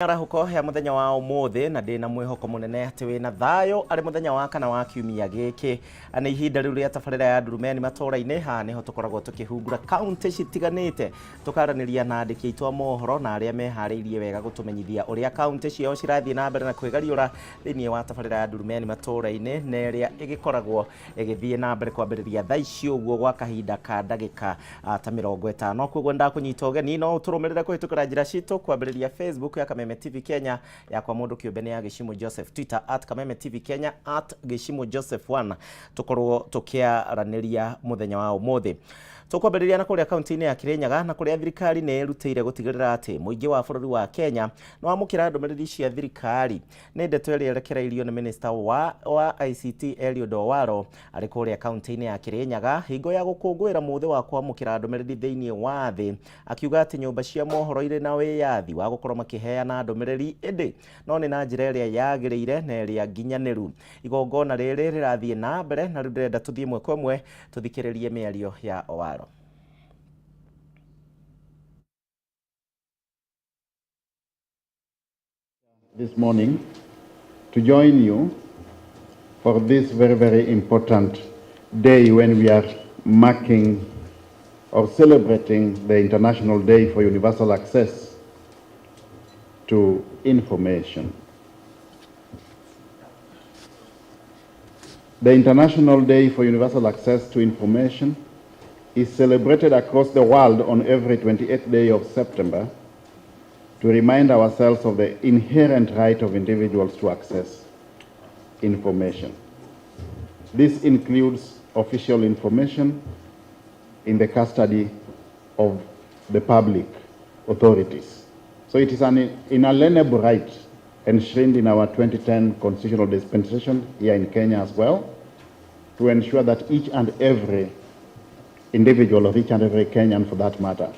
Arahuko ya muthenya wa umuthi na ndina mwihoko munene ati wina thayo ari muthenya wa kana wa kiumia giki ani ihinda riu ria tabarira ya Ndurumeni Matuura-ini ha niho tukoragwo tukihungura county citiganite tukaraniria na andiki aitu a mohoro na aria mehariirie wega gutumenyithia uria county cio cirathie na mbere na kwigariura thiini wa tabarira ya Ndurumeni Matuura-ini na iria igikoragwo igithie na mbere kwambiriria thaa icio uguo gwa kahinda ka ndagika ta 50 koguo ndakunyita ugeni no turumirire kuhitukira njira citu kwambiriria Facebook ya Kameme TV Kenya ya kwa mundu kiubene ya Gishimo Joseph, Twitter @Kameme TV Kenya @Gishimo Joseph 1 tukorwo tukiaraniria muthenya wa umuthi. Tukwambiriria na kuria kaunti-ini ya Kirinyaga na kuria thirikari ne erutire gutigirira ati muingi wa bururi wa Kenya no amukira ndumiriri cia thirikari ni ndeto iria yerekereirio ni minister wa ICT Eliud Owalo ari kuria kaunti-ini ya Kirinyaga hingo ya gukungwira muthi wa kwamukira ndumiriri thiini wa thi akiuga ati nyumba cia mohoro ire na wiyathi wa gukorwo makiheana ndumiriri indi no ni na njira iria yagiriire na iria nginyaniru. Igongona riri rirathie na mbere na rirenda tuthie mwe kwa mwe tuthikiririe miario ya Owalo. This morning to join you for this very, very important day when we are marking or celebrating the International Day for Universal Access to Information. The International Day for Universal Access to Information is celebrated across the world on every 28th day of September to remind ourselves of the inherent right of individuals to access information. This includes official information in the custody of the public authorities. So it is an inalienable right enshrined in our 2010 constitutional dispensation here in Kenya as well, to ensure that each and every individual of each and every Kenyan, for that matter,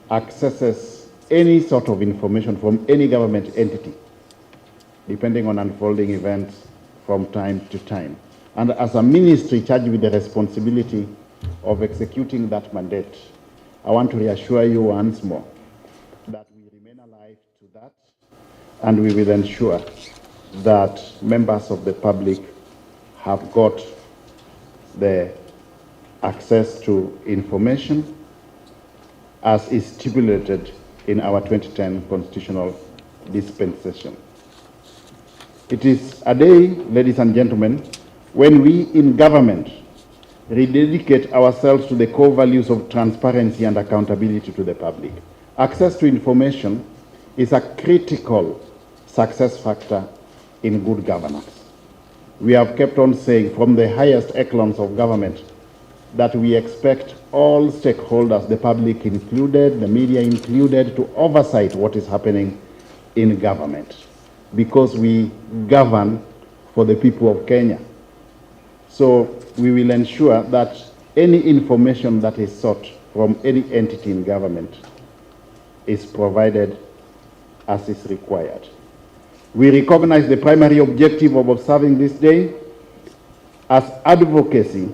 accesses any sort of information from any government entity, depending on unfolding events from time to time. And as a ministry charged with the responsibility of executing that mandate, I want to reassure you once more that we remain alive to that, and we will ensure that members of the public have got the access to information as is stipulated in our 2010 constitutional dispensation. It is a day, ladies and gentlemen, when we in government rededicate ourselves to the core values of transparency and accountability to the public. Access to information is a critical success factor in good governance. We have kept on saying from the highest echelons of government that we expect all stakeholders, the public included, the media included, to oversight what is happening in government, because we govern for the people of Kenya. So we will ensure that any information that is sought from any entity in government is provided as is required. We recognize the primary objective of observing this day as advocacy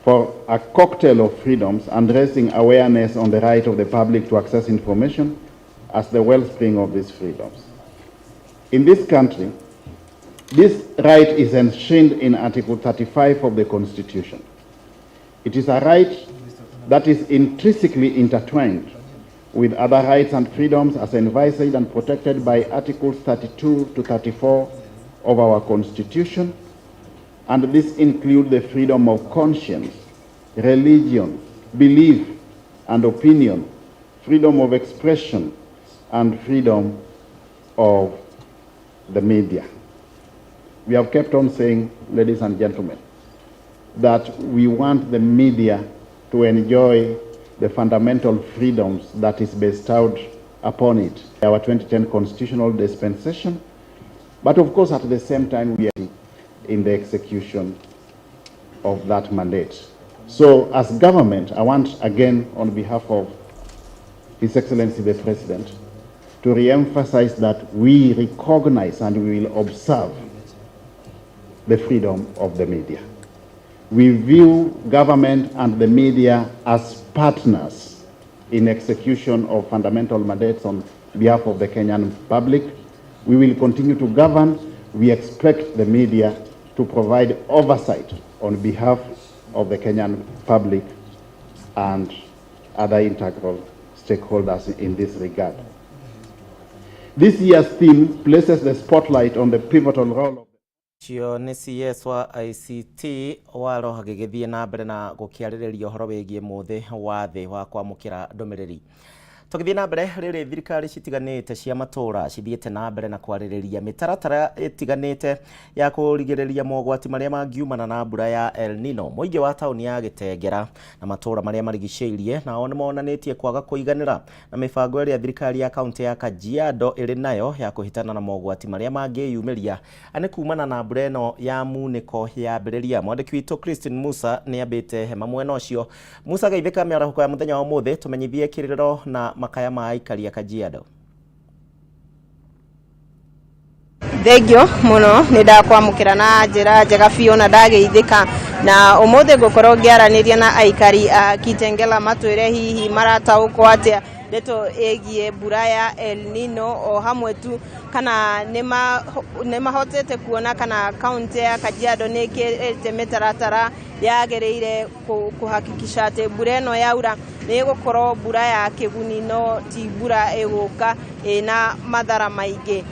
for a cocktail of freedoms and raising awareness on the right of the public to access information as the wellspring of these freedoms. In this country, this right is enshrined in Article 35 of the Constitution. It is a right that is intrinsically intertwined with other rights and freedoms as envisaged and protected by Articles 32 to 34 of our Constitution, and this includes the freedom of conscience, religion, belief and opinion, freedom of expression, and freedom of the media. We have kept on saying, ladies and gentlemen, that we want the media to enjoy the fundamental freedoms that is bestowed upon it, our 2010 constitutional dispensation, but of course at the same time we are in the execution of that mandate. So as government, I want again on behalf of His Excellency the President to re-emphasize that we recognize and we will observe the freedom of the media. We view government and the media as partners in execution of fundamental mandates on behalf of the Kenyan public. We will continue to govern. We expect the media to provide oversight on behalf of the Kenyan public and other integral stakeholders in this regard. This year's theme places the spotlight on the pivotal role of Cio nĩ CS wa ICT waro hagĩgĩthiĩ na mbere na gũkĩarĩrĩria ũhoro wĩgiĩ mũthĩ wa thĩ wa kwamũkĩra ndũmĩrĩri. Tũgĩthiĩ na mbere, rĩrĩ thirikari citiganĩte cia matũũra cithiĩte na mbere na kwarĩrĩria mĩtaratara ĩtiganĩte ya kũrigĩrĩria mogwati marĩa mangiumana na mbura ya El Nino. Mũingĩ wa taũni ya Gĩtengera na matũũra marĩa marigicĩirie nao nĩ monanĩtie kwaga kũiganĩra na mĩbango ĩrĩa thirikari ya kaunti ya Kajiado ĩrĩ nayo ya kũhĩtana na mogwati marĩa mangĩyumĩria anĩ kumana na mbura ĩno ya munĩko yambĩrĩria. Mwandĩki witũ Christine Musa nĩ ambĩte hema mwena ũcio. Musa, geithĩka mĩarahũko ya mũthenya wa ũmũthĩ, tũmenyithie kĩrĩro na makaya ma aikari ya Kajiado. Thengio muno nĩ ndakwamũkĩra na njĩra njega biũ na ndageithĩka na ũmũthĩ ngũkorwo ngĩaranĩria na aikari a Kitengela matwĩre hihi marataũkwo atĩa ndeto ĩgiĩ mbura ya El Nino, o hamwe tu kana nĩ mahotete kuona kana kaunti ya Kajiado nĩ ĩkĩrĩte mĩtaratara yagĩrĩire kũhakikisha atĩ mbura ĩno yaura nĩ gũkorwo mbura ya kĩguni, no ti mbura ĩgũka na madhara maingĩ.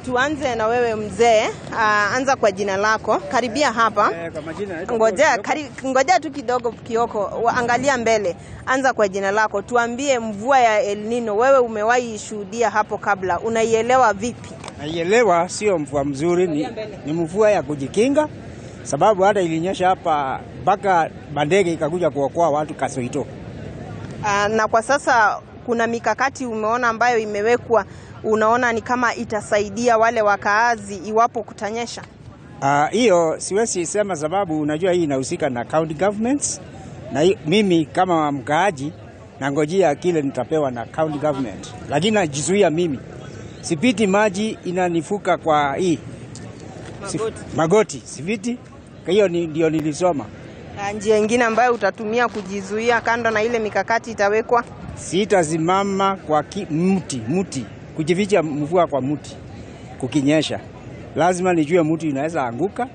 Tuanze na wewe mzee, anza kwa jina lako, karibia hapa. Ngojea tu kidogo Kioko, angalia mbele. Anza kwa jina lako, tuambie mvua ya El Nino wewe umewahi shuhudia hapo kabla, unaielewa vipi? Naielewa, sio mvua mzuri, ni mvua ya kujikinga, sababu hata ilinyesha hapa mpaka bandege ikakuja kuokoa watu Kasoito. Na kwa sasa kuna mikakati umeona ambayo imewekwa, unaona ni kama itasaidia wale wakaazi iwapo kutanyesha? Hiyo siwezi sema, sababu unajua hii inahusika na county governments, na mimi kama mkaaji nangojea kile nitapewa na county government, lakini najizuia mimi sipiti maji inanifuka kwa hii magoti sipiti. Hiyo ndio nilisoma. Njia nyingine ambayo utatumia kujizuia kando na ile mikakati itawekwa? Sitazimama kwa mti kujificha mvua kwa mti kukinyesha, lazima nijue mti inaweza anguka.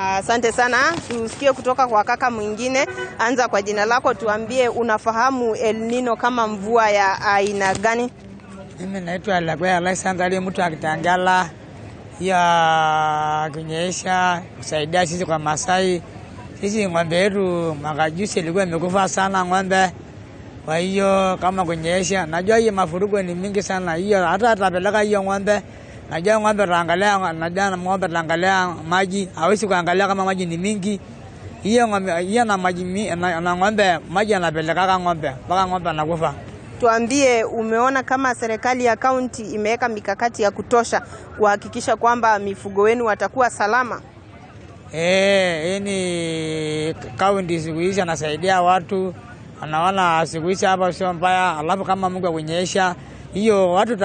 Asante sana. Tusikie kutoka kwa kaka mwingine. Anza kwa jina lako, tuambie unafahamu El Nino kama mvua ya aina gani? Mimi naitwa Lagwe Alexander, mtu wa Kitengela. Ya kunyesha kusaidia sisi kwa Masai. Sisi ng'ombe yetu mwaka juzi ilikuwa imekufa sana ng'ombe. Kwa hiyo kama kunyesha, najua hiyo mafuriko ni mingi sana. Hiyo hata atapeleka hiyo ng'ombe. Najua ng'ombe taangalia maji, hawezi kuangalia kama maji ni mingi. Hiyo ng'ombe na maji anapeleka ng'ombe mpaka ng'ombe anakufa. Tuambie, umeona kama serikali ya kaunti imeweka mikakati ya kutosha kuhakikisha kwamba mifugo wenu watakuwa salama? Ni kaunti siku hizi anasaidia watu, anaona siku hizi hapa sio mbaya. Alafu kama Mungu akunyesha, hiyo watu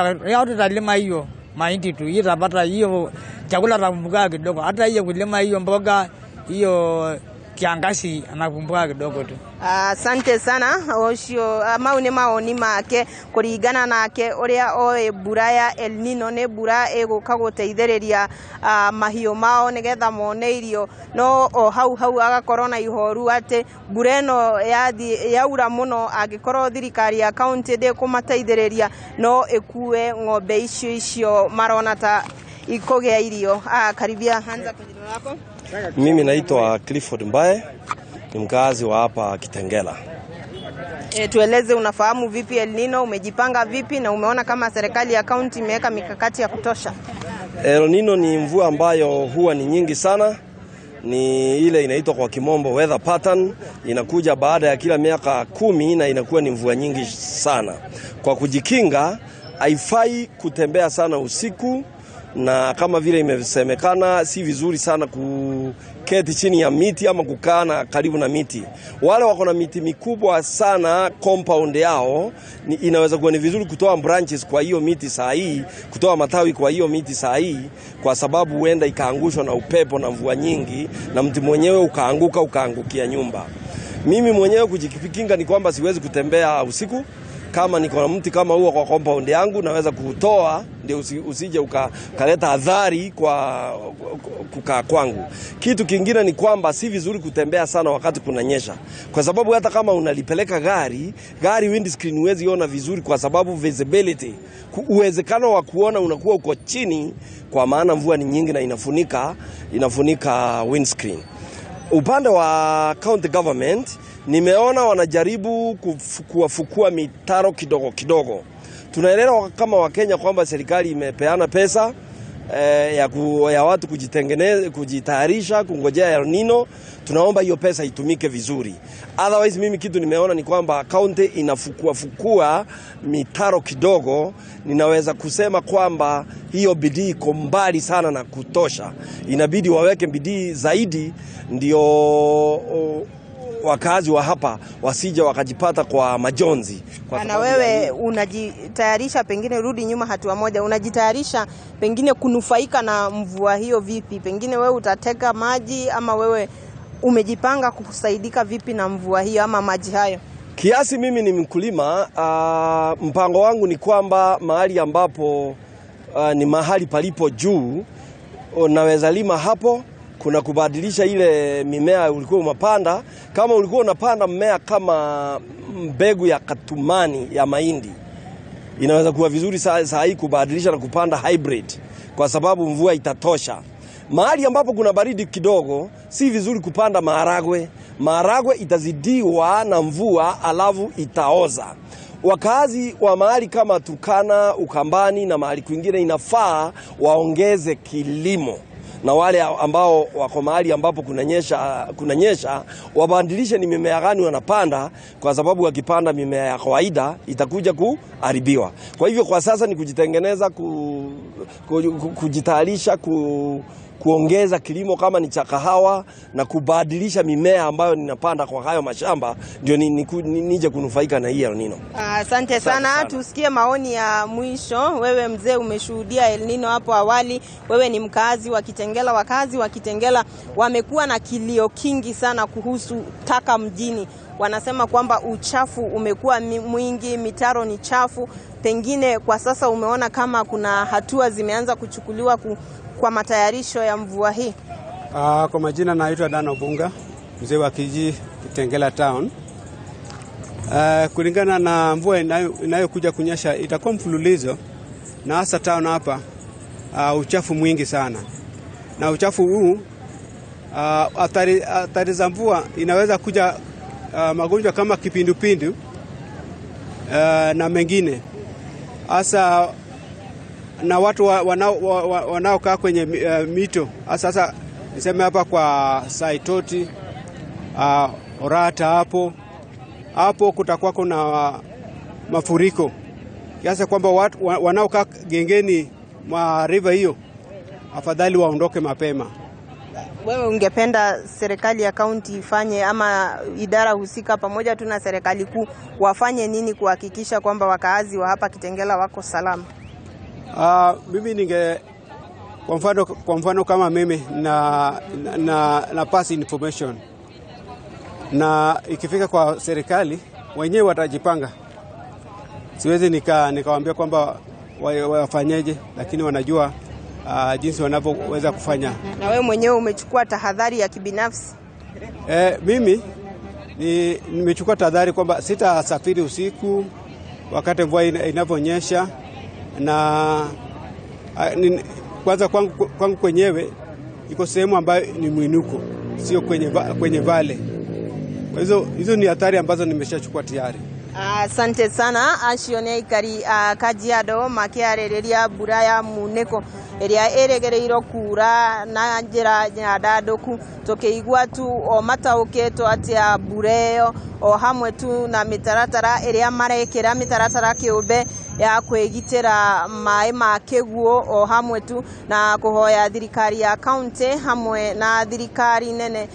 talima hiyo mahindi tu, hiyo tapata hiyo chakula takumbuka kidogo. Hata hiyo kulima hiyo mboga hiyo kiangazi anakumbuka kidogo tu. Asante sana. Ocio maune maoni make kurigana nake uria oe mbura ya El Nino ne mbura ĩgũka gũteithĩrĩria mahiũ mao nigetha mone irio, no o hau agakorwo na ihoru atĩ mbura ĩno yaura mũno angĩkorwo thirikari ya kaunti ndĩkũmateithĩrĩria no ĩkue ng'ombe icio marona ta ikogea irio. Karibia, anza kwa jina lako. Mimi naitwa Clifford Mbae, ni mkazi wa hapa Kitengela. Tueleze, unafahamu vipi El Nino, umejipanga vipi na umeona kama serikali ya kaunti imeweka mikakati ya kutosha? El Nino ni mvua ambayo huwa ni nyingi sana. Ni ile inaitwa kwa kimombo weather pattern, inakuja baada ya kila miaka 10 na inakuwa ni mvua nyingi sana. Kwa kujikinga, haifai kutembea sana usiku, na kama vile imesemekana si vizuri sana kuketi chini ya miti ama kukaa karibu na miti. Wale wako na miti mikubwa sana compound yao, inaweza kuwa ni vizuri kutoa branches kwa hiyo miti saa hii, kutoa matawi kwa hiyo miti saa hii, kwa sababu huenda ikaangushwa na upepo na mvua nyingi na mti mwenyewe ukaangukia nyumba. Mimi mwenyewe kujikinga ni kwamba siwezi kutembea usiku. kama niko na mti kama huo kwa compound yangu naweza kutoa, ndio usije ukaleta adhari kwa kukaa kwangu. Kitu kingine ni kwamba si vizuri kutembea sana wakati kunanyesha, kwa sababu hata kama unalipeleka gari windscreen huwezi ona vizuri, kwa sababu visibility, uwezekano wa kuona unakuwa uko chini, kwa maana mvua ni nyingi na inafunika windscreen. Upande wa county government nimeona wanajaribu kuwafukua mitaro kidogo kidogo. Tunaelewa kama Wakenya kwamba serikali imepeana pesa ya watu kujitayarisha kungojea El Nino. Tunaomba hiyo pesa itumike vizuri. Otherwise mimi kitu nimeona ni kwamba county inafukua mitaro kidogo. Ninaweza kusema kwamba hiyo bidii iko mbali sana na kutosha. Inabidi waweke bidii zaidi, ndio wakazi wa hapa wasije wakajipata kwa majonzi. Na wewe unajitayarisha, pengine rudi nyuma hatua moja, unajitayarisha pengine kunufaika na mvua hiyo vipi? Pengine wewe utateka maji, ama wewe umejipanga kusaidika vipi na mvua hiyo ama maji hayo? Kiasi mimi ni mkulima, mpango wangu ni kwamba mahali ambapo ni mahali palipo juu, unaweza lima hapo. Kuna kubadilisha ile mimea ulikuwa umepanda. Kama ulikuwa unapanda mmea kama mbegu ya katumani ya mahindi, inaweza kuwa vizuri saa hii kubadilisha na kupanda hybrid, kwa sababu mvua itatosha. Mahali ambapo kuna baridi kidogo, si vizuri kupanda maharagwe. Maharagwe itazidiwa na mvua alafu itaoza. Wakazi wa mahali kama Turkana, Ukambani na mahali kwingine inafaa waongeze kilimo. Na wale ambao wako mahali ambapo kunanyesha wabadilishe ni mimea gani wanapanda, kwa sababu wakipanda mimea ya kawaida itakuja kuharibiwa. Kwa hivyo kwa sasa ni kujitengeneza, kujitayarisha, kuongeza kilimo kama ni cha kahawa na kubadilisha mimea ambayo ninapanda kwa hayo mashamba, ndio nije kunufaika na hii El Nino. Asante sana. Tusikie maoni ya mwisho. Wewe mzee, umeshuhudia El Nino hapo awali. Wewe ni mkazi wa Kitengela. Wakazi wa Kitengela wamekuwa na kilio kingi sana kuhusu taka mjini. Wanasema kwamba uchafu umekuwa mwingi, mitaro ni chafu. Pengine kwa sasa umeona kama kuna hatua zimeanza kuchukuliwa kwa matayarisho ya mvua hii? Kwa majina naitwa Dano Bunga, mzee wa kijiji Kitengela town. Kulingana na mvua inayokuja kunyesha, itakuwa mfululizo, na hasa town hapa uchafu mwingi sana. Na uchafu huu athari za mvua inaweza kuja magonjwa kama kipindupindu na mengine. Hasa na watu wanaokaa kwenye mito. Sasa niseme hapa kwa Saitoti, Orata hapo kutakuwa kuna mafuriko kiasi kwamba watu wanaokaa gengeni mwa river hiyo afadhali waondoke mapema. Wewe ungependa serikali ya kaunti ifanye, ama idara husika pamoja tu na serikali kuu wafanye nini kuhakikisha kwamba wakaazi wa hapa Kitengela wako salama? Mimi kwa mfano kama mimi na pass information, na ikifika kwa serikali wenyewe watajipanga. Siwezi nikawaambia kwamba wafanyeje, lakini wanajua jinsi wanavyoweza kufanya. Na wewe mwenyewe umechukua tahadhari ya kibinafsi? Mimi nimechukua tahadhari kwamba sitasafiri usiku wakati mvua inavyonyesha, na kwanza kwangu kwenyewe iko sehemu ambayo ni mwinuko, sio kwenye vale. Kwa hizo ni hatari ambazo nimeshachukua tayari. Asante sana. Acione ikari Kajiado makiarereria mbura ya muneko eria eregereiro kura na njira nyandadoku, tukiigua tu o matauketwo atia mbura o hamwe tu na mitaratara eria marekera mitaratara kiumbe ya kwigitira mai ma kiguo, o hamwe tu na kuhoya thirikari ya county hamwe na thirikari nene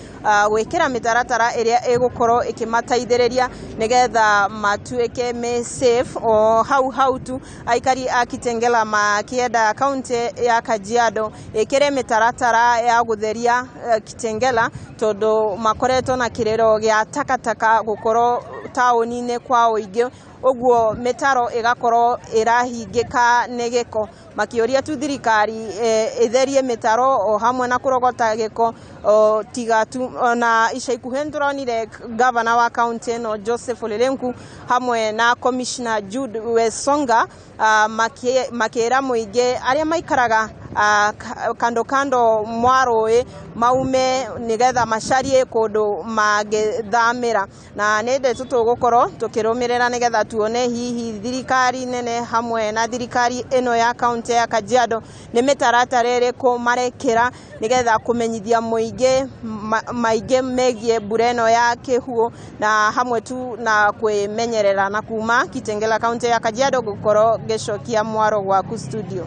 gwikira mitaratara eria egukoro ikimataithiriria nigetha matuike me safe o hau tu. Aikari a Kitengela makienda county ya Kajiado ikire mitaratara ya gutheria Kitengela, tondu makoretwo na kirero gya takataka gukoro taoni-ini kwa uingi uguo mitaro igakorwo irahingika nĩ gĩko, makĩũria tu thirikari itherie mitaro o hamwe na kurogota gĩko tiga tu. Na ica ikuhĩ nĩtũronire gavana wa kaunti ĩno Joseph Olelenku hamwe na commissioner Jude Wesonga makĩra mũingĩ arĩa maikaraga kando mwa rũĩ maume nĩgetha macarie kũndũ mangĩthamĩra, na nĩ ndeto tũgũkorwo tũkĩrũmĩrĩra nĩgetha tuone hihi thirikari nene hamwe na thirikari ĩno ya kaunti ya Kajiado nĩ mĩtaratara ĩrĩkũ marekĩra nĩgetha kũmenyithia mũingĩ maingĩ megiĩ mbura ĩno ya kĩhuũ, na hamwe tu na kwĩmenyerera. Na kuma Kitengela kaunti ya Kajiado gũkorwo gĩcokia mwaro gwaku studio.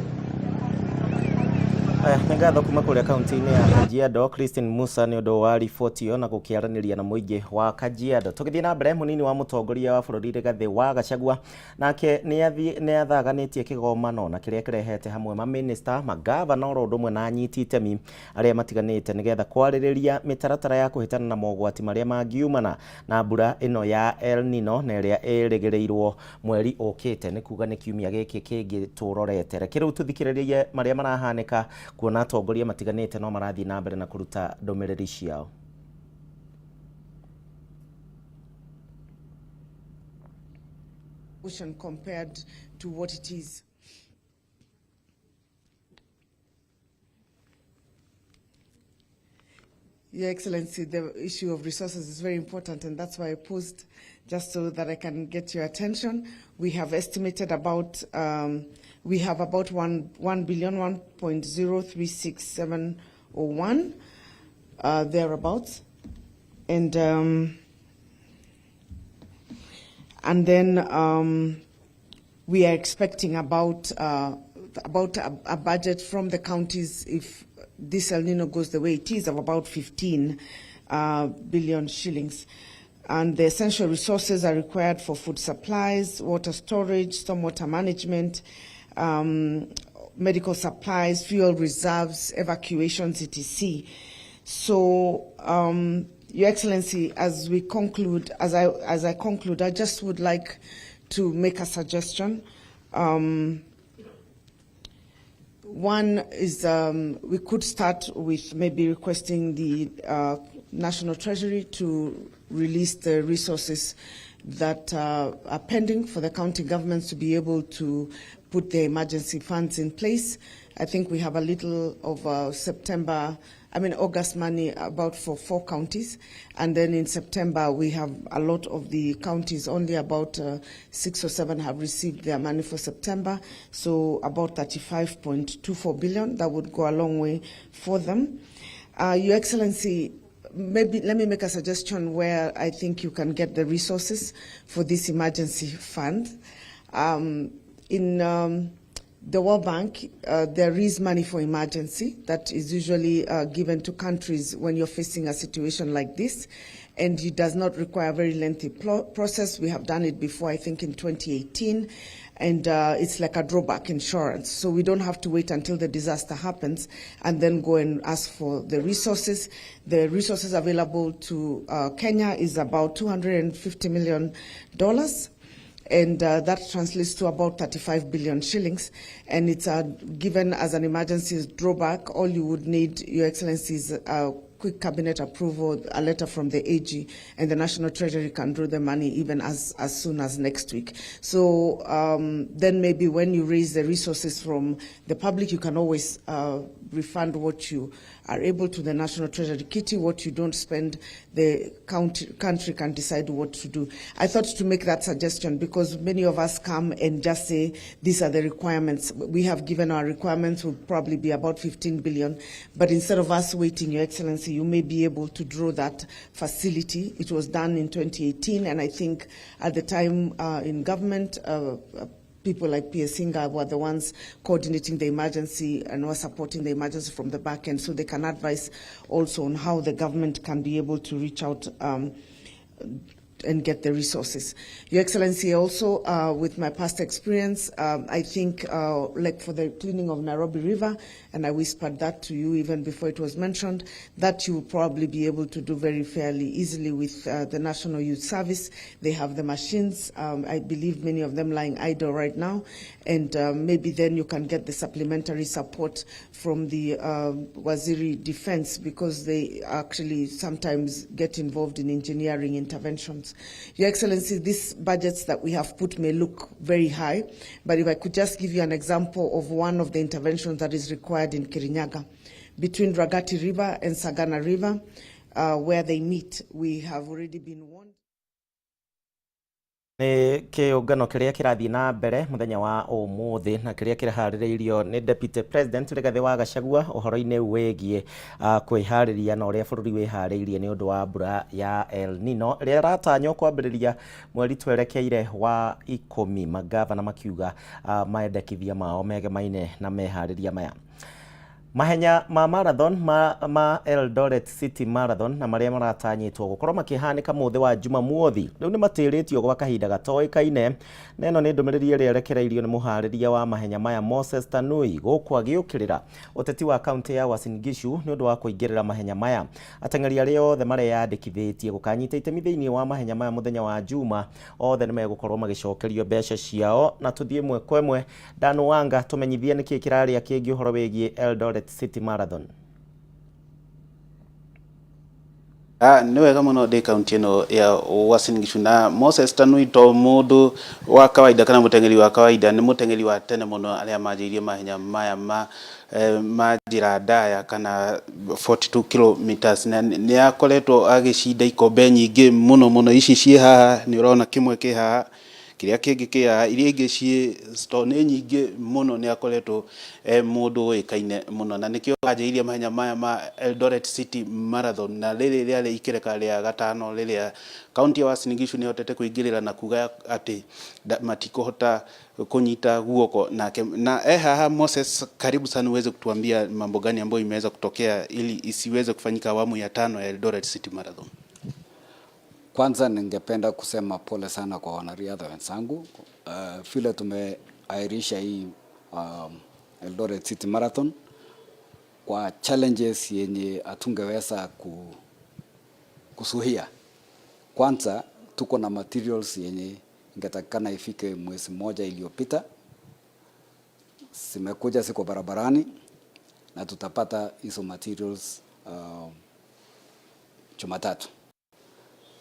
Ngatho kuma kũrĩa kaunti-inĩ ya Kajiado, Christine Musa nĩ ũndũ wa riboti ĩyo na gũkĩaranĩria na mũingĩ wa Kajiado. Tũgĩthiĩ na mbere, mũnini wa mũtongoria wa bũrũri Rigathĩ wa Gachagua nake nĩ athaganĩtie kĩgomano na kĩrĩa kĩrehete hamwe mamĩnĩsta, magavana oro ũndũ ũmwe na anyiti itemi arĩa matiganĩte nĩgetha kwarĩrĩria mĩtaratara ya kũhĩtana na mogwati marĩa mangiumana na mbura ĩno ya El Nino na ĩrĩa ĩrĩgĩrĩirwo mweri ũkĩte, nĩ kuga nĩ kiumia gĩkĩ kĩngĩ tũrorete. Reke rĩu tũthikĩrĩrie marĩa marahanĩka kuona atongoria matiganĩte no marathiĩ na mbere na kũruta ndũmĩrĩri ciao. Compared to what it is. Your Excellency, the issue of resources is very important, and that's why I posed just so that I can get your attention. We have estimated about we have about 1 billion, 1.036701 thereabouts, and then we are expecting about a budget from the counties, if this El Nino goes the way it is, of about 15 billion shillings. And the essential resources are required for food supplies, water storage, stormwater management, medical supplies, fuel reserves, evacuations, etc. So, Your Excellency, as we conclude, as I conclude, I just would like to make a suggestion. One is we could start with maybe requesting the National Treasury to release the resources that are pending for the county governments to be able to put their emergency funds in place. I think we have a little of August money about for 4 counties. And then in September, we have a lot of the counties, only about 6 or 7 have received their money for September. So about 35.24 billion, that would go a long way for them. Your Excellency, maybe let me make a suggestion where I think you can get the resources for this emergency fund. In the World Bank, there is money for emergency that is usually given to countries when you're facing a situation like this, and it does not require a very lengthy process. We have done it before, I think in 2018, and it's like a drawback insurance. So we don't have to wait until the disaster happens and then go and ask for the resources. The resources available to Kenya is about $250 million. And that translates to about 35 billion shillings. And it's given as an emergency drawback. All you would need, Your Excellency, is a quick cabinet approval, a letter from the AG, and the National Treasury can draw the money even as soon as next week. So then maybe when you raise the resources from the public, you can always refund what you are able to the National Treasury Kitty. What you don't spend, the country can decide what to do. I thought to make that suggestion because many of us come and just say, these are the requirements. We have given our requirements will probably be about 15 billion. But instead of us waiting, Your Excellency, you may be able to draw that facility. It was done in 2018, and I think at the time in government, people like P.S. Singa were the ones coordinating the emergency and were supporting the emergency from the back end, so they can advise also on how the government can be able to reach out and get the resources. Your Excellency, also with my past experience, I think like for the cleaning of Nairobi River, and I whispered that to you even before it was mentioned, that you will probably be able to do very fairly easily with the National Youth Service. They have the machines, I believe many of them lying idle right now, and maybe then you can get the supplementary support from the Waziri Defense, because they actually sometimes get involved in engineering interventions. Your Excellency, these budgets that we have put may look very high, but if I could just give you an example of one of the interventions that is required in Kirinyaga, between Ragati River and Sagana River, where they meet, we have already been warned. Nĩ kĩũngano kĩrĩa kĩrathiĩ na mbere mũthenya wa ũmũthĩ na kĩrĩa kĩraharĩrĩirio nĩ Deputy President Rigathi wa Gachagua ũhoro-inĩ wĩgiĩ kwĩharĩria na ũrĩa bũrũri wĩharĩirie nĩ ũndũ wa mbura ya El Nino ĩrĩa ĩratanywo kwambĩrĩria mweri twerekeire wa 10. Magavana makiuga maendekithia mao megemaine na meharĩria maya. Mahenya ma marathon ma Eldoret City Marathon na marĩa maratanyĩtwo gũkorwo makĩhanĩka mũthĩ wa Jumamothi rĩu nĩ matĩrĩtio gwa kahinda gatoĩkaine. Na ĩno nĩ ndũmĩrĩri ĩrĩa ĩrekereirio nĩ mũharĩria wa mahenya maya Moses Tanui gũkũ agĩũkĩrĩra ũteti wa kaunti ya Uasin Gishu nĩ ũndũ wa kũingĩrĩra mahenya maya. Ateng'eri arĩa othe mareyandĩkithĩtie gũkanyita itemi thĩinĩ wa mahenya maya mũthenya wa Juma othe nĩ megũkorwo magĩcokerio mbeca ciao. Na tũthiĩ ĩmwe kwa ĩmwe Danu Wanga tũmenyithie nĩkĩ kĩrarĩa kĩngĩ ũhoro wĩgiĩ Eldoret City Marathon. Nĩ wega mũno ndĩ kaunti ĩno ya Uasin Gishu na Moses Tanui to mũndũ wa kawaida kana mũteng'eri wa kawaida, nĩ mũteng'eri wa tene mũno arĩa manjĩirie mahenya maya ma njĩra ndaya kana 42 kilometers, na nĩ akoretwo agĩcinda ikombe nyingĩ mũno ici ciĩ haha nĩ ũrona kĩmwe kĩ haha kĩrĩa kĩngĩ kĩ haha iria ingĩ ciĩ stone nyingĩ mũno. Nĩ akoretwo mũndũ ũĩkaine mũno na nĩkĩo anjĩirie mahenya maya ma Eldoret City Marathon, na rĩrĩ rĩarĩ ikereka rĩa gatano rĩrĩa kaunti ya Uasin Gishu nĩ hotete kũingĩrĩra na kuga atĩ matikũhota kunyita guoko nake. Na haha Moses, karibu sana uweze kutuambia mambo gani ambayo imeweza kutokea ili isiweze kufanyika awamu ya 5 ya Eldoret City Marathon. Kwanza ningependa kusema pole sana kwa wanariadha wenzangu. Vile tumeairisha hii Eldoret City Marathon kwa challenges yenye hatungeweza kusuhia. Kwanza tuko na materials yenye ingetakikana ifike mwezi moja iliyopita. Zimekuja siko barabarani na tutapata hizo materials Jumatatu.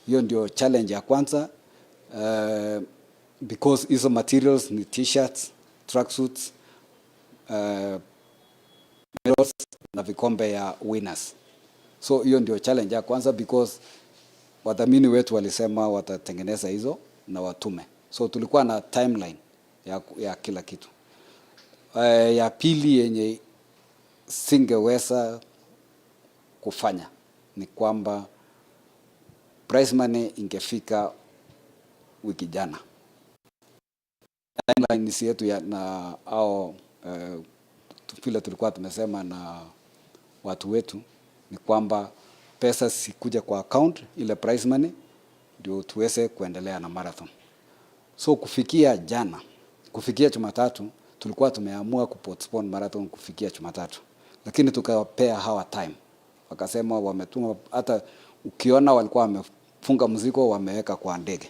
Hiyo ndio challenge ya kwanza, because hizo materials ni t-shirts, tracksuits, medals na vikombe ya winners. So hiyo ndio challenge ya kwanza, because wadhamini wetu walisema watatengeneza hizo na watume. So tulikuwa na timeline ya kila kitu. Ya pili yenye singeweza kufanya ni kwamba prize money ingefika wiki jana. Timeline yetu na vile tulikuwa tumesema na watu wetu ni kwamba pesa sikuja kwa account ile prize money ndio tuweze kuendelea na marathon. So kufikia Jumatatu tulikuwa tumeamua kupostpone marathon kufikia Jumatatu, lakini tukawapea hawa time. Wakasema wametuma, hata ukiona walikuwa wamefunga mzigo wameweka kwa ndege.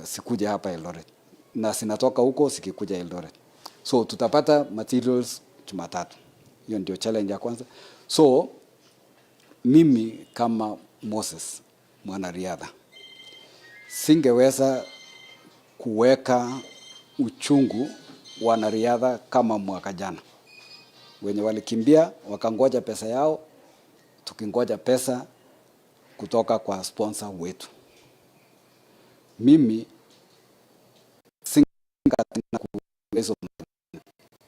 Sikuja hapa Eldoret na sinatoka huko sikikuja Eldoret. So tutapata materials Jumatatu. Hiyo ndio challenge ya kwanza. So mimi kama Moses mwanariadha singeweza kuweka uchungu wanariadha kama mwaka jana. Wenye walikimbia wakangoja pesa yao, tukingoja pesa kutoka kwa sponsor wetu. Mimi kuwezo,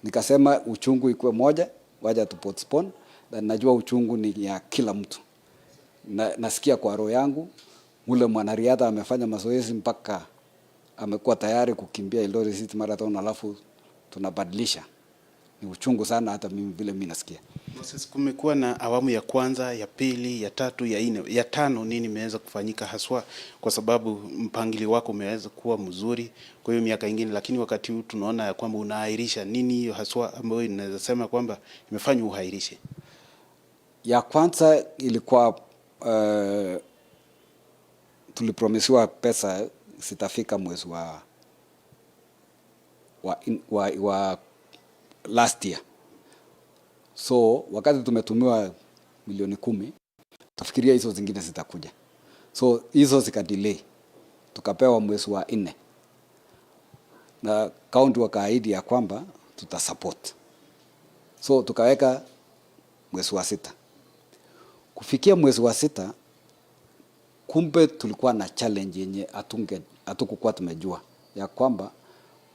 nikasema uchungu ikuwe moja, waja tu postpone, na najua uchungu ni ya kila mtu. Nasikia kwa roho yangu ule mwanariadha amefanya mazoezi mpaka amekuwa tayari kukimbia Eldoret City Marathon, alafu tunabadilisha ni uchungu sana, hata mimi vile mimi nasikia. Moses, kumekuwa na awamu ya kwanza, ya pili, ya tatu, ya nne, ya tano, nini imeweza kufanyika haswa kwa sababu mpangilio wako umeweza kuwa mzuri kwa hiyo miaka ingine, lakini wakati huu tunaona ya kwamba unaahirisha. Nini hiyo haswa ambayo inaweza sema kwamba imefanya uhairishe? Ya kwanza ilikuwa tulipromisiwa pesa sitafika mwezi wa last year. So wakati tumetumiwa milioni 10, tufikiria hizo zingine zitakuja. So hizo zikadelay. Tukapewa mwezi wa 4. Na county wakaahidi ya kwamba tutasupport. So tukaweka mwezi wa 6. Kufikia mwezi wa 6, kumbe tulikuwa na challenge yenye hatukukuwa tumejua ya kwamba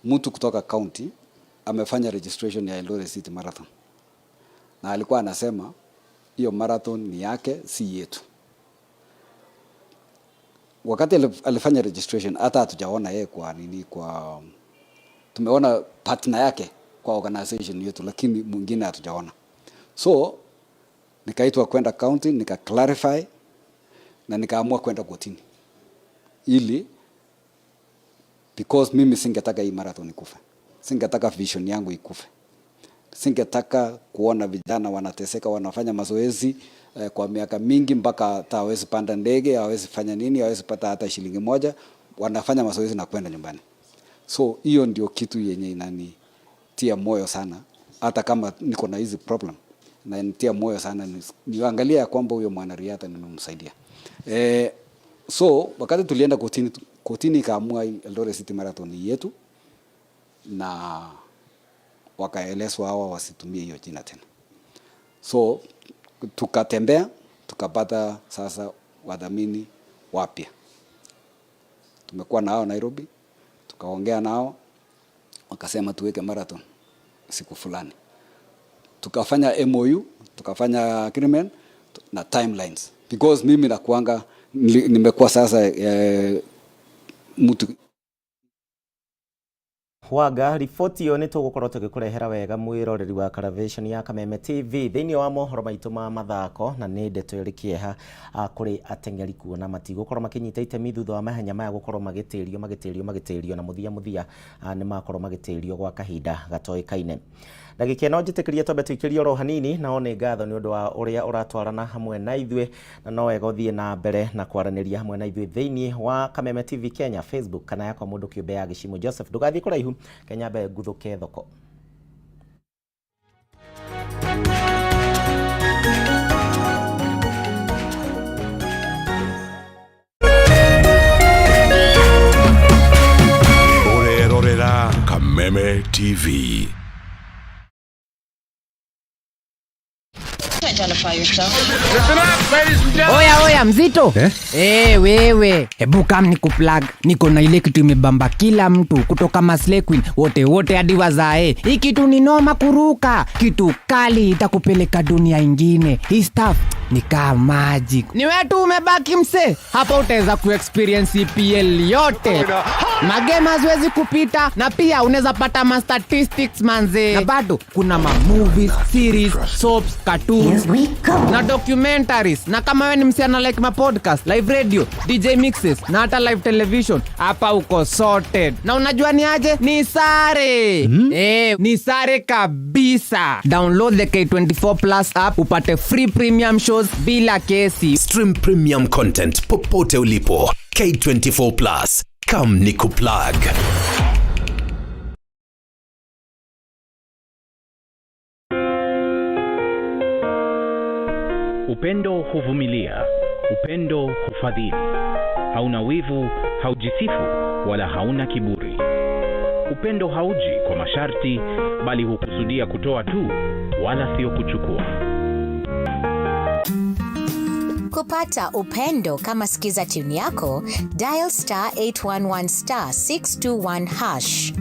mtu kutoka county amefanya registration ya Eldoret City Marathon. Na alikuwa anasema hiyo marathon ni yake, si yetu. Wakati alifanya registration, hata hatujaona yeye kwa tumeona partner yake kwa organization yetu, lakini mwingine hatujaona. So nikaitwa kwenda county, nika clarify na nikaamua kwenda kotini. Ili because mimi singetaka hii marathon ikufe. Singetaka vision yangu ikufe. Singetaka kuona vijana wanateseka, wanafanya mazoezi kwa miaka mingi mpaka hata hawezi panda ndege, hawezi fanya nini, hawezi pata hata shilingi moja, wanafanya mazoezi na kwenda nyumbani. So hiyo ndio kitu yenye inanitia moyo sana, hata kama niko na hizi problem. Na nitia moyo sana niangalia ya kwamba huyo mwanariadha nimemsaidia. So wakati tulienda kotini ikaamua Eldoret City Marathon yetu, na wakaelezwa hawa wasitumie hiyo jina tena. So tukatembea, tukapata sasa wadhamini wapya. Tumekuwa nao Nairobi, tukaongea nao, wakasema tuweke marathon siku fulani. Tukafanya MOU, tukafanya agreement na timelines. Because mimi nakuanga nimekuwa sasa mtu Waga riboti yo nitugukorwo tugikurehera wega mwiroreri wa Calvation ya Kameme TV thiini wa mohoro maitu ma mathako, na ni ndeto iri kieha kuri ateng'eri kuona matigukorwo makinyita itemi thutha wa mahenya maya gukorwo magitirio na muthia ni makorwo magitirio gwa kahinda gatoikaine. Ndagika ino njitikiria twambe tuikirie oro hanini na one ngatho ni undu wa uria uratwarana hamwe na ithue, na no wega uthie na mbere na kwaraniria hamwe na ithue thiini wa Kameme TV Kenya Facebook kana yako mundu kiumbe ya Gishimo Joseph. Ndugathie kuraihu, Kenya be nguthuke thoko. Urerorera Kameme TV. Oya mzito. Wewe, hebu kam nikuplug. Niko na ile kitu imebamba kila mtu kutoka Maslay Queen wote hadi wazae. Hii kitu ni noma kuruka. Kitu kali itakupeleka dunia ingine. Hii stuff ni kama magic. Ni wewe tu umebaki mse. Hapa utaweza kuexperience EPL yote. Magame haziwezi kupita, na pia unaweza pata ma statistics manze. Na bado kuna ma movies, series, soaps, cartoons, na documentaries. Na kama wewe ni msichana like ma podcast, live radio, DJ mixes na hata live television, hapa uko sorted. Na unajua ni aje? Ni sare. Ni sare kabisa. Download the K24 Plus app upate free premium shows bila kesi. Stream premium content popote ulipo. K24 Plus. Come nikuplug. Upendo huvumilia, upendo hufadhili. Hauna wivu, haujisifu, wala hauna kiburi. Upendo hauji kwa masharti, bali hukusudia kutoa tu, wala sio kuchukua. Kupata upendo kama sikiza tune yako, dial *811 *621#.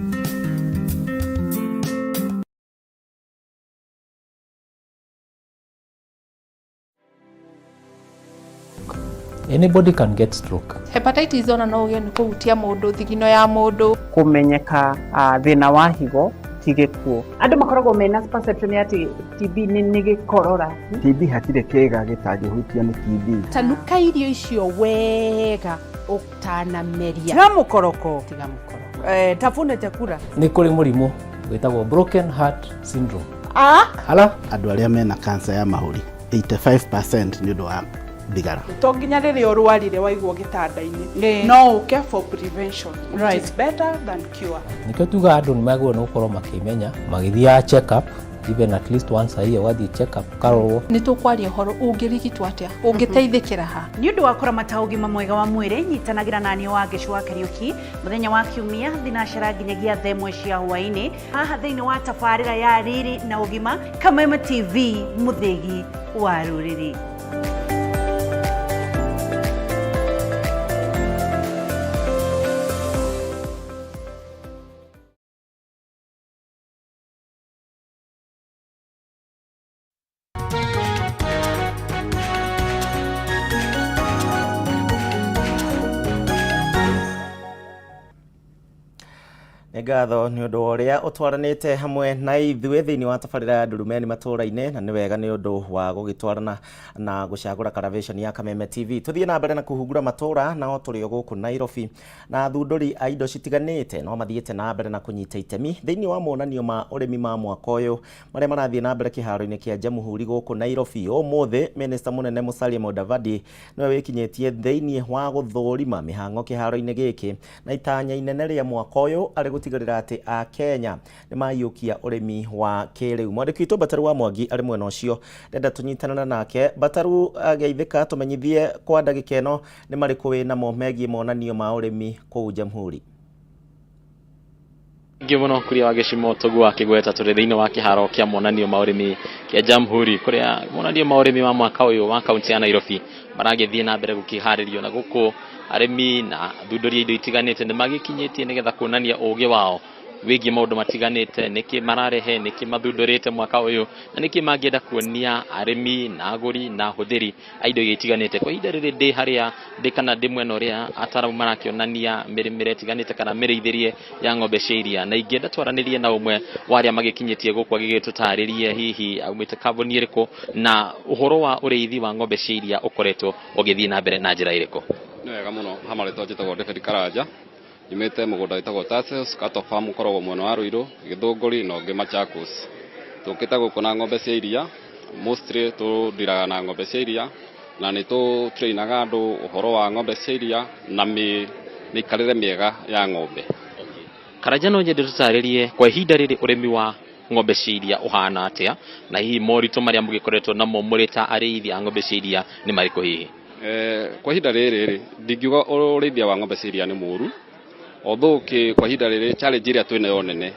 Anybody can get stroke. Hepatitis ona no uge ni kuhutia mundu thigino ya mundu. Kumenyeka thina wa higo itige kuo. Andu makoragwo mena perception ati TB nĩ gĩkorora. TB hatirĩ kĩga gĩtangĩhutia nĩ TB. Tanuka irio icio wega ũtanameria. Tiga mũkoroko. Tafune chakula. Nĩ kũrĩ mũrimũ wĩtagwo broken heart syndrome. Hala andũ arĩa mena cancer ya mahũri 85% nĩ ũndũ wa thigara. To nginya rĩrĩa ũrwarire waigwo gĩtanda-inĩ. No ũke for prevention. Right. It's better than cure. Nĩkĩo tuga andũ nĩ magĩrĩirwo nĩ gũkorwo makĩmenya magĩthiaga check up even at least once a year wathiĩ check up karorwo. Nĩ tũkwaria ũhoro ũngĩrigitwo atĩa, ũngĩteithĩkĩra ha. Nĩ ũndũ wa kũramata ũgima mwega wa mwĩrĩ, nyitanagĩra naniĩ wa Gĩcũa Kariũki mũthenya wa Kiumia thinacara nginyagia 1 cia hwaĩ-inĩ haha thĩinĩ wa tabarĩra ya Riri na Ũgima Kameme TV mũthĩgi wa rũrĩrĩ. Ngatho nĩ ũndũ ũrĩa ũtwaranĩte hamwe na ithuĩ thĩinĩ wa tabarĩra ya Ndurumeni Matuura-ini, na nĩ wega nĩ ũndũ wa gũgĩtwarana na gũcagũra karavation ya Kameme TV. Tũthiĩ na mbere na kũhungura matũũra nao tũrĩ gũkũ Nairobi, na athundũri a indo citiganĩte no mathiĩte na mbere na kũnyita itemi thĩinĩ wa monanio ma ũrĩmi ma mwaka ũyũ marĩa marathiĩ na mbere kĩharo-inĩ kĩa Jamhuri gũkũ Nairobi. Ũmũthĩ Minister mũnene Musalia Mudavadi nĩwe wĩkinyĩtie thĩinĩ wa gũthũrima mĩhang'o kĩharo-inĩ gĩkĩ na itanya inene rĩa mwaka ũyũ arĩ gũtigarĩra atĩ a Kenya nĩ maiyũkia ũrĩmi wa kĩrĩu. Mwandĩki witũ Bataru wa Mwangi arĩ mwena ũcio, ndenda tũnyitanana nake. Bataru, ageithĩka tũmenyithie kwa ndagĩka ĩno nĩ marĩkũ wĩnamo megiĩ monanio ma ũrĩmi kũu Jamhuri. Mũno kũrĩa wa gĩcimo tũgwa kĩgweta tũrĩ thĩinĩ wa kĩharo kĩa monanio ma ũrĩmi kĩa Jamhuri, kũrĩa monanio ma ũrĩmi wa mwaka ũyũ wa kaunti ya Nairobi maragĩthiĩ na mbere gũkĩharĩrio na gũkũ arĩmi na athundũri indo itiganĩte nĩ magĩkinyĩtie nĩgetha kuonania ũũgĩ wao wĩgiĩ maũndũ matiganĩte, nĩkĩ mararehe, nĩkĩ mathundũrĩte mwaka ũyũ, na nĩkĩ mangĩenda kuonia arĩmi na agũri na hũthĩri a indo itiganĩte. Kwa ihinda rĩrĩ ndĩ harĩa ndĩ kana ndĩ mwena ũrĩa ataramu marakĩonania mĩrĩmĩre itiganĩte kana mĩrĩithĩrie ya ng'ombe cia iria, na ingĩenda twaranĩrie na ũmwe wa arĩa magĩkinyĩtie gũkũ agĩgĩtũtarĩrie hihi aumĩte kambuni ĩrĩkũ na ũhoro wa ũrĩithi wa ng'ombe cia iria ũkoretwo ũgĩthiĩ na mbere na njĩra ĩrĩkũ. Nĩ wega mũno, hamarĩtwo njĩtagwo David Karanja, nyumĩte mũgũnda wĩtagwo Tassels Cattle Farm ũkoragwo mwena wa Ruiru, Gĩthũngũri na ũngĩ Machakos. Tũkĩte gũkũ na ng'ombe cia iria, mostly tũndiraga na ng'ombe cia iria na nĩ tũtrainaga andũ ũhoro wa ng'ombe cia iria na mĩikarĩre mĩega ya ng'ombe. Karanja, no nyende tũtarĩrie kwa ihinda rĩrĩ ũrĩmi wa ng'ombe cia iria ũhana atĩa na hihi moritũ marĩa mũgĩkoretwo namo mũrĩ ta arĩithi a ng'ombe cia iria nĩ marĩkũ hihi? Kwa ihinda rĩrĩ ndingiuga ũrĩithia wa ng'ombe cia iria nĩ mũru, kwa ihinda rĩrĩ challenge ĩrĩa twĩnayo nene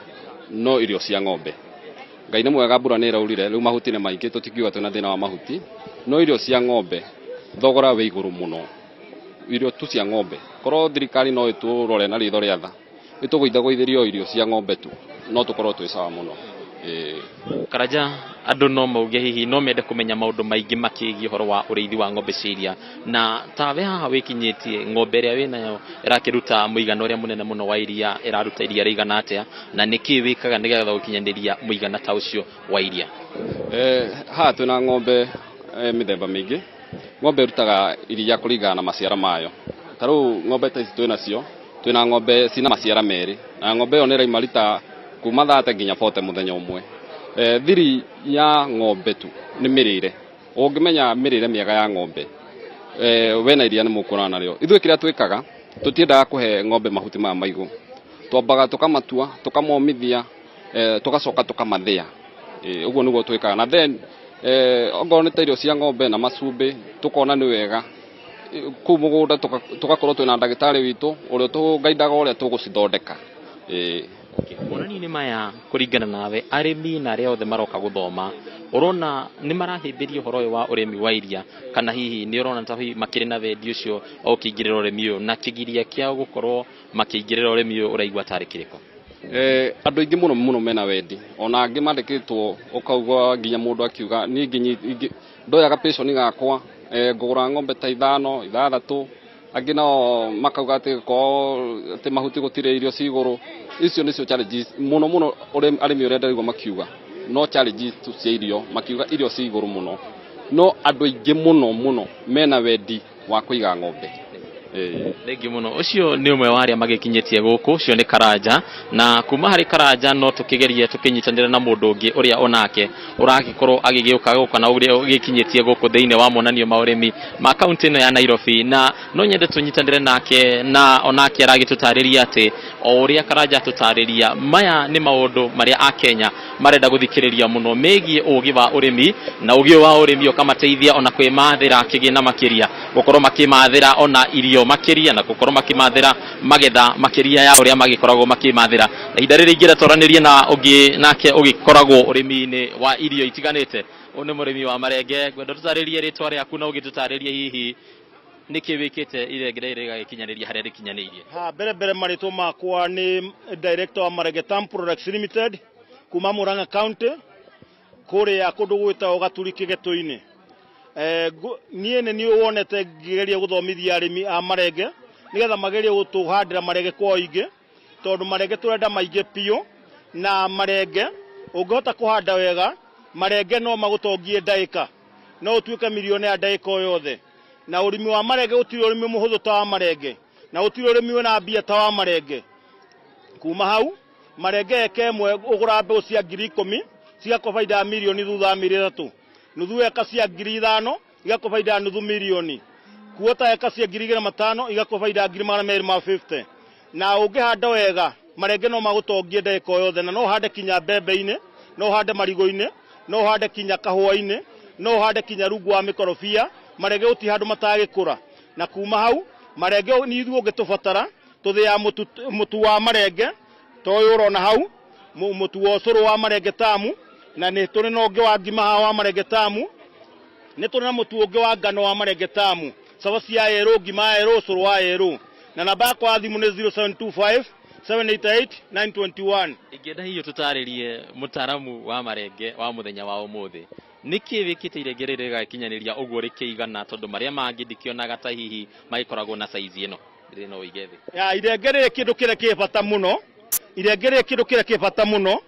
no irio cia ng'ombe. Ngai nĩ mwega, mbura nĩ ĩraurire, rĩu mahuti nĩ maingĩ, tũtingiuga twĩna thĩna wa mahuti, no irio cia ng'ombe thogora wĩ igũrũ mũno. Irio tu cia ng'ombe, korwo thirikari no ĩtũrore na ritho rĩa tha, ĩtũgũithagũithĩrio irio cia ng'ombe tu, no tũkorwo twĩ sawa mũno. Karanja, andũ no mauge hihi no mende kũmenya maũndũ maingĩ makĩgiĩ ũhoro wa ũrĩithi wa ng'ombe cia iria, na tawe haha wĩkinyĩtie ng'ombe ĩrĩa wĩnayo ĩrakĩruta mũigana ũrĩa mũnene mũno wa iria, ĩraruta iria rĩigana atĩa na nĩkĩ wĩkaga nĩgetha gũkinyanĩria mũigana ta ũcio wa iria? Haha twĩna ng'ombe mĩthemba mĩingĩ. Ng'ombe ĩrutaga iria kũringana na maciara mayo. Ta rĩu ng'ombe ta ici twĩna ng'ombe cina maciara merĩ, na ng'ombe ĩyo nĩ ĩraima rita kuma 30 nginya 40 mũthenya ũmwe. Thiri ya ng'ombe tu nĩ mĩrĩre. Ũngĩmenya mĩrĩre mĩega ya ng'ombe, wena iria nĩ mũkuona narĩo. Ithuĩ kĩrĩa twĩkaga, tũtiendaga kũhe ng'ombe mahuti maya maigũ. Twambaga tũkamatua, tũkamomithia, tũgacoka tũkamathĩa. Ũguo nĩguo twĩkaga. Na then ongorwo nĩ ta irio cia ng'ombe na macumbĩ, tũkona nĩ wega kũu mũgũnda tũgakorwo twĩna ndagĩtarĩ witũ ũrĩa tũgaidaga ũrĩa tũgũcithondeka. Monanio-inĩ maya kũringana nawe, arĩmi na arĩa othe maroka gũthoma, ũrona nĩ marahĩmbĩria ũhoro ũyũ wa ũrĩmi wa iria, kana hihi nĩ ũrona ta makĩrĩ na wendi ũcio o kĩingĩrĩra ũrĩmi ũyũ, na kĩgiria kĩao gũkorwo makĩingĩrĩra ũrĩmi ũyũ ũraigua tarĩ kĩrĩkũ? Andũ aingĩ mũno mena wendi, ona angĩ mandĩkĩtwo ũkaigua nginya mũndũ akiuga niĩ ndoyaga pension gakwa ngũgũra ng'ombe ta 5, 6 angĩ nao makauga atĩ ko atĩ mahuti gũtirĩ irio cigũrũ. Icio nĩcio challenges mũno arĩmi ũrĩa ndarigwo makiuga no challenges cia irio, makiuga irio ci igũrũ mũno, no andũ aingĩ mũno mena wendi wa kũiga ng'ombe. Thengi muno ucio ni umwe wa aria magikinyetie guku ucio ni Karanja na kuma hari Karanja no tukigerie tukinyitanira na mundu ungi uria onake uragikorwo agigiuka guku na uria ugikinyetie guku thiine wa monanio ma urimi ma county no ya Nairobi na no nyende tunyitanire nake na onake aragitutariria ati o uria Karanja tutariria maya ni maundu maria a Kenya marenda guthikiriria muno megie ugi wa urimi na ugi wa urimi ukamateithia ona kwimathira kigina makiria gukorwo makimathira ona irio makiria na gukorwo makimathira magetha makiria ya uria magikoragwo makimathira na ihinda riri ingira toranirie na ungi nake ugikoragwo urimi-ini wa irio itiganite une murimi wa marenge gwenda tutaririe ritwa riaku na ugitutaririe hihi niki wikite irengere rigakinyaniria haria rikinyanirie. Mbere maritwo makwa ni director wa Marenge Tam Products Limited kuma Murang'a County kuria kundu gwitagwo Gaturi Kigeto-ini. Niĩ nĩ wonete ngigeria guthomithia arĩmi a marenge nigetha magerie gutuhandira marenge kwa ingĩ tondu marenge turenda maingĩ piũ na marenge ũngĩhota kuhanda wega marenge no magutongie ndaika no utuĩke milioni ya ndaika o yothe na ũrĩmi wa marenge ũtirĩ ũrĩmi mũhũthũ ta wa marenge na ũtirĩ ũrĩmi wĩna mbia ta wa marenge. Kuma hau marenge eke ĩmwe ũgũra mbegũ cia 10,000 cigakũhe baida ya milioni thutha wa mĩeri 3 nuthu eka cia 5,000 igakũhe baida ya nuthu milioni kuota eka cia 2,500 igakũhe baida ya 250 na ũngĩhanda wega marenge no magũtongie ndaika o yothe na no hande kinya mbembe-inĩ no hande marigũ-inĩ no hande kinya kahũa-inĩ no hande kinya rungu wa mĩkorobia marenge gũtirĩ handũ matagĩkũra na kuma hau marenge nĩ ithuĩ ũngĩtũbatara tũthĩa mũtu wa marenge ta ũyũ ũrona hau mũtu wa ũcũrũ wa Marenge Tamu na nĩ tũrĩ na ũngĩ wa ngima wa Marenge Tamu nĩ tũrĩ na mũtu ũngĩ wa ngano wa Marenge Tamu cabaci ya yerũ ngima ya yerũ ũcũrũ wa yerũ na namba yakwa ya thimũ nĩ 0725 788 921. Ingĩenda hiyo tutaririe mutaramu wa marenge wa muthenya wa umuthi niki wikite irenge rĩrĩ rĩgakinyaniria ũguo rĩkĩigana tondu maria mangĩ ndikionaga ta hihi magikoragwo na size ĩno rĩrĩ no igethi ya irenge rĩrĩ kĩndũ kĩrĩa kĩ bata mũno irenge rĩrĩ kĩndũ kĩrĩa kĩ bata mũno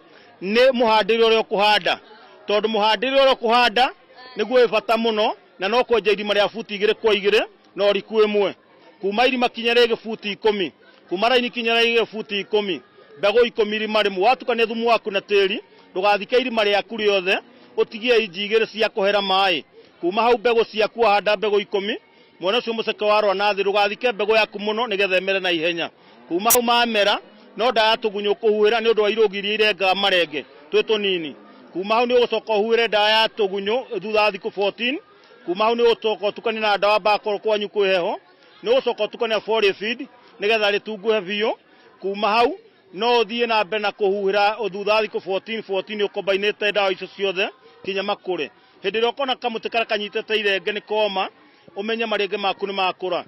nĩ mũhandĩre ũrĩa ũkũhanda tondu mũhandĩre ũrĩa ũkũhanda nĩguo wĩ bata mũno na no kwenja irima rĩa futi 2 kwa 2 na ũriku ĩmwe kuma irima kinya rĩgĩ futi 10 kuma raini kinya rĩgĩ futi 10 mbegũ 10 irima rĩmwe watukania thumu waku na tĩri ndũgathike irima rĩaku rĩothe ũtigie inji 2 cia kũhera maĩ kuma hau mbegũ ciaku wahanda mbegũ 10 mwena ũcio mũceke warwa na thĩ ndũgathike mbegũ yaku mũno nĩgetha ĩmere na ihenya kuma hau mamera no ndawa tũgunyũ kũhuhĩra nĩ ũndũ wa irũgi iria irenga marenge twĩ tũnini kuma hau nĩ ũgũcoka ũhuhĩre ndawa ya tũgunyũ thutha wa thikũ 14 kuma hau nĩ ũgũcoka ũtukanie na ndawa mbakoro kwanyu kwĩ heho nĩ ũgũcoka ũtukania foliar feed nĩgetha rĩtunguhe biũ kuma hau no ũthiĩ na mbere na kũhuhĩra thutha wa thikũ 14 ũkombainĩte ndawa icio ciothe kinya makũre hĩndĩ ĩrĩa ũkona kamũtĩ karĩa kanyitĩte irenge nĩ koma ũmenye marenge maku nĩ makũra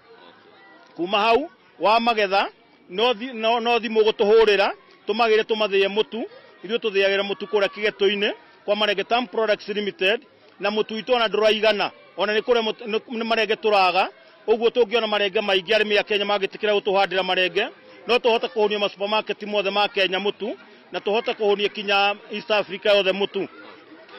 kuma hau wa magetha no thimũ gũtũhũrĩra tũmagĩre tũmathĩe mũtu ithuĩ tũthĩagĩra mũtu kũrĩa Kĩgeto-inĩ kwa Marenge Tam Products Limited na mũtu witũ ona ndũraigana ona nĩ kũrĩa nĩ marenge tũraga ũguo tũngĩona marenge maingĩ arĩmi a Kenya mangĩtĩkĩra gũtũhandĩra marenge no tũhote kũhũnia ma supermarket mothe ma Kenya mũtu na tũhote kũhũnia kinya East Africa yothe mũtu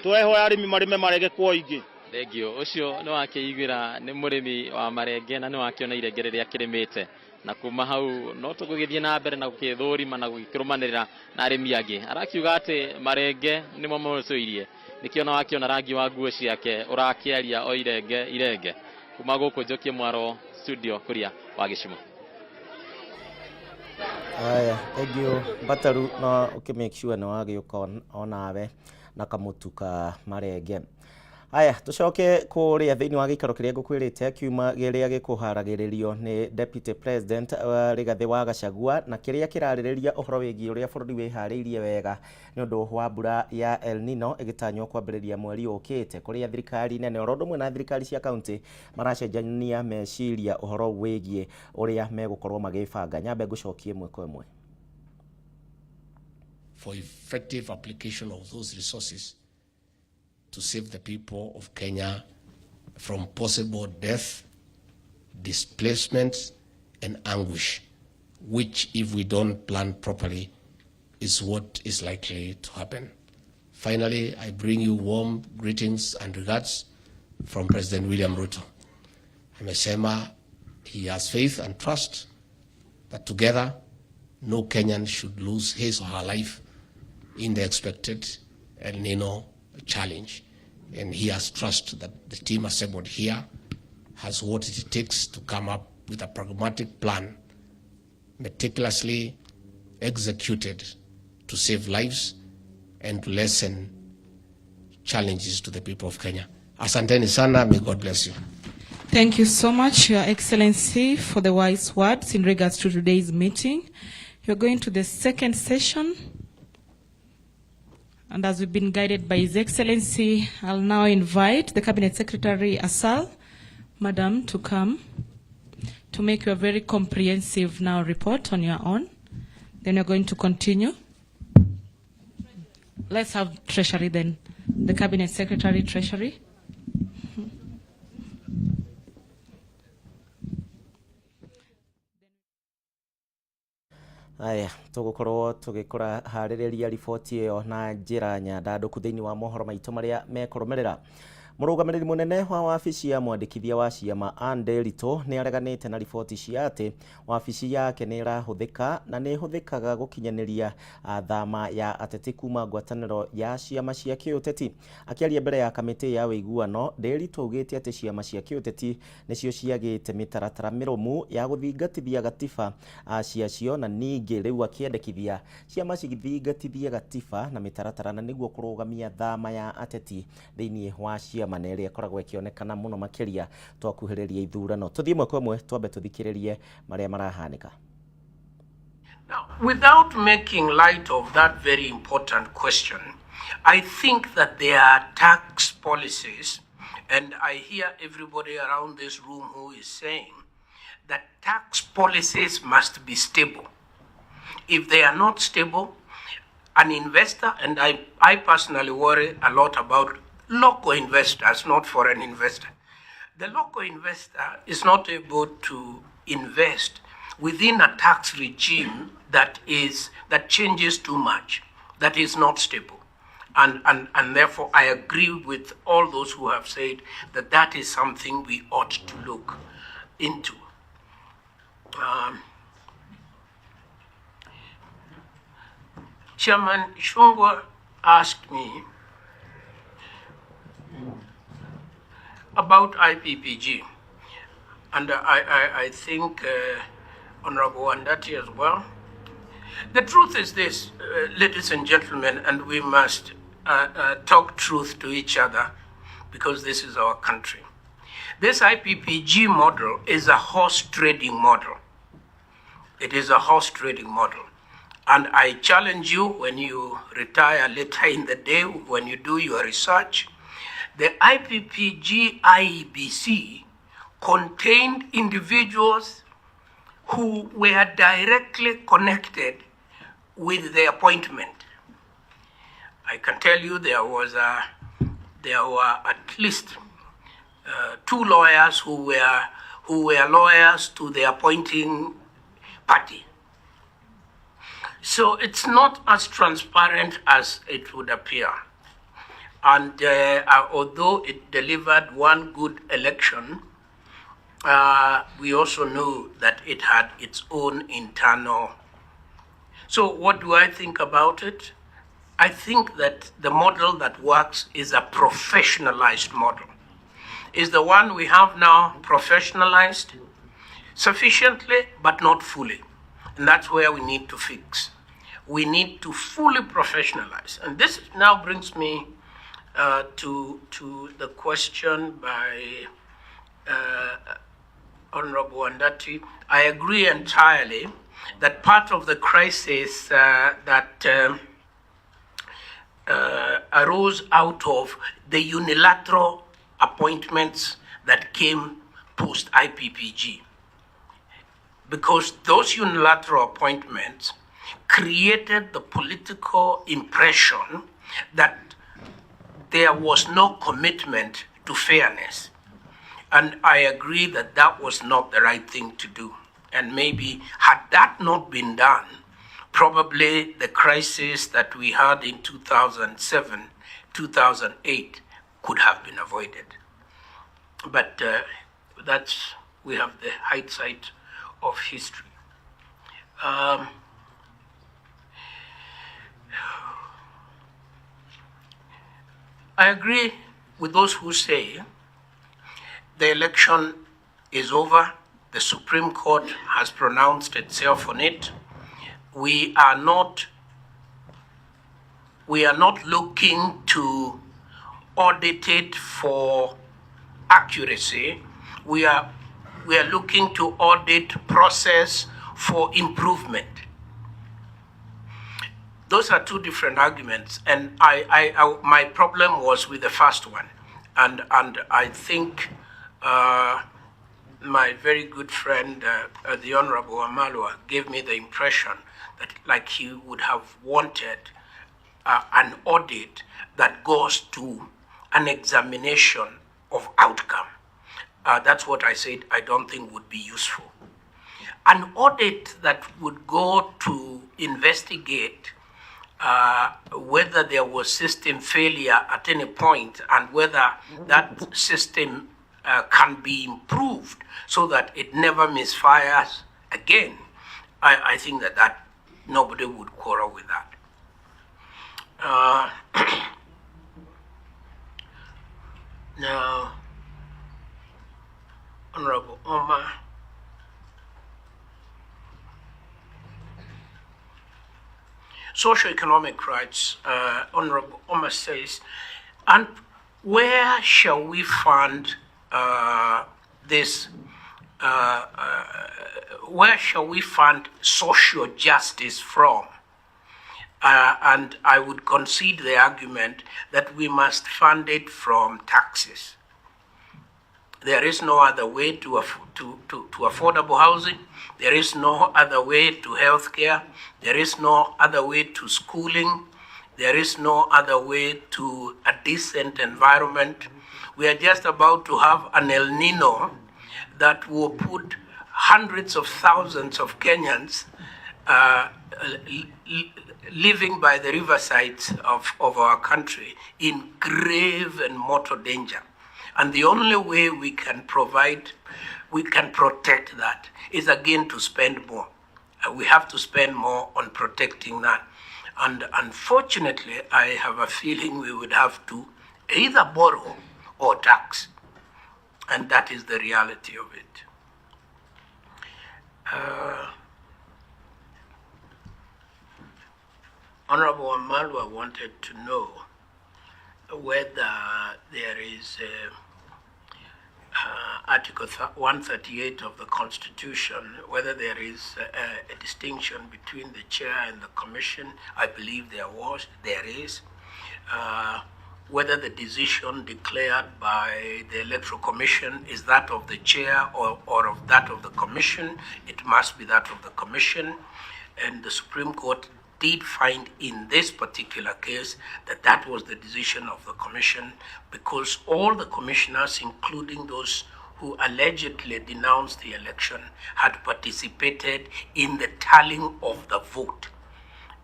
tũrehoya arĩmi marĩme marenge kwa ingĩ. Thengio ucio nĩ wakĩiguĩra nĩ mũrĩmi wa marenge na nĩ wakĩona irenge rĩrĩa akĩrĩmĩte na kuma hau no tũgũgĩthiĩ na mbere na gũkĩthũrima na gũkĩrũmanĩrĩra na arĩmi angĩ arakiuga atĩ marenge nĩmo mũcũirie nĩkĩona wakĩona rangi wa nguo ciake ũrakĩaria o irenge kuma gũkũ njokie mwaro studio kũria wa Gĩcimo. Aya thengio Bataru no ũkĩmake sure nĩ wagĩũka onawe na kamũtu ka marenge. Aya tucoke kũrĩa thĩinĩ wa gĩikaro kĩrĩa ngũkwĩrĩte kiuma gĩrĩa gĩkũharagĩrĩrio nĩ Deputy President Rigathĩ wa Gachagua na kĩrĩa kĩrarĩrĩria ũhoro wĩgiĩ ũrĩa bũrũri wĩharĩirie wega nĩ ũndũ wa mbura ya El Nino ĩgĩtanywo kwambĩrĩria mweri ũkĩte kũrĩa thirikari nene oro ũndũ ũmwe na thirikari cia kaunti maracenjania meciria ũhoro wĩgiĩ ũrĩa megũkorwo magĩbanga. Nyambe ngũcokie ĩmwe kwa ĩmwe. For effective application of those resources to save the people of Kenya from possible death displacements, and anguish, which, if we don't plan properly, is what is likely to happen. Finally, I bring you warm greetings and regards from President William Ruto. Amesema he has faith and trust that together no Kenyan should lose his or her life in the expected El Nino challenge. And he has trust that the team assembled here has what it takes to come up with a pragmatic plan, meticulously executed to save lives and to lessen challenges to the people of Kenya. Asanteni sana, may God bless you. Thank you so much, Your Excellency, for the wise words in regards to today's meeting. You're going to the second session. And as we've been guided by His Excellency, I'll now invite the Cabinet Secretary Asal, Madam, to come to make you a very comprehensive now report on your own. Then you're going to continue. Let's have Treasury then. The Cabinet Secretary, Treasury. Aya tugukorwo tugikora haririria riboti iyo na njira nyandanduku thiini wa mohoro maitu maria mekoromerera. Murugamiriri munene wa wabici ya mwandikithia wa ciama Anderito ni areganite na riboti cia ati wabici yake ni irahuthika na ni ihuthikaga gukinyaniria thama ya ateti kuma ngwataniro ya ciama cia kiuteti. Akiaria mbere ya kamiti ya wiguano, Nderitu augite ati ciama cia kiuteti nicio ciagite mitaratara mirumu ya guthingatithia gatiba ciacio, na ningi riu akiendekithia ciama cigithingatithia gatiba na mitaratara na niguo kurugamia thama ya ateti thiini wa ciama manere akoragwo ikionekana muno makiria twakuhiriria ithurano. Tuthie mwe kwa mwe twambe tuthikiririe maria marahanika. Now, without making light of that very important question, I think that there are tax policies, and I hear everybody around this room who is saying that tax policies must be stable. If they are not stable, an investor, and I personally worry a lot about local investors, not foreign investor. The local investor is not able to invest within a tax regime that changes too much, that is not stable. And therefore I agree with all those who have said that that is something we ought to look into. Chairman Shungwa asked me about IPPG, and I think Honorable Wandati as well. The truth is this, ladies and gentlemen, and we must talk truth to each other because this is our country. This IPPG model is a horse trading model. It is a horse trading model. And I challenge you, when you retire later in the day, when you do your research, the IPPG IEBC contained individuals who were directly connected with the appointment. I can tell you there were at least 2 lawyers who were lawyers to the appointing party. So it's not as transparent as it would appear. And although it delivered one good election, we also knew that it had its own internal. So what do I think about it? I think that the model that works is a professionalized model. Is the one we have now professionalized? Sufficiently, but not fully. And that's where we need to fix. We need to fully professionalize. And this now brings me to the question by Honorable Wandati. I agree entirely that part of the crisis that arose out of the unilateral appointments that came post-IPPG. Because those unilateral appointments created the political impression that there was no commitment to fairness. And I agree that that was not the right thing to do. And maybe had that not been done, probably the crisis that we had in 2007, 2008 could have been avoided. But we have the hindsight of history. I agree with those who say the election is over. The Supreme Court has pronounced itself on it. We are not looking to audit it for accuracy. We are looking to audit process for improvement. Those are two different arguments, and my problem was with the first one, and I think my very good friend, the Honorable Amalwa, gave me the impression that like he would have wanted an audit that goes to an examination of outcome. That's what I said I don't think would be useful. An audit that would go to investigate whether there was system failure at any point and whether that system can be improved so that it never misfires again, I think that nobody would quarrel with that. Now, Honorable Omar, socioeconomic rights, Honorable Omar says, and where shall we fund this? Where shall we fund social justice from? And I would concede the argument that we must fund it from taxes. There is no other way to affordable housing. There is no other way to healthcare. There is no other way to schooling. There is no other way to a decent environment. We are just about to have an El Nino that will put hundreds of thousands of Kenyans living by the riversides of our country in grave and mortal danger. And the only way we can protect that is again to spend more. We have to spend more on protecting that. And unfortunately, I have a feeling we would have to either borrow or tax. And that is the reality of it. Honorable Amalwa wanted to know whether there is Article 138 of the Constitution, whether there is a distinction between the chair and the commission. I believe there is. Whether the decision declared by the Electoral Commission is that of the chair or of that of the commission, it must be that of the commission. And the Supreme Court did find in this particular case that that was the decision of the commission, because all the commissioners, including those who allegedly denounced the election, had participated in the tallying of the vote.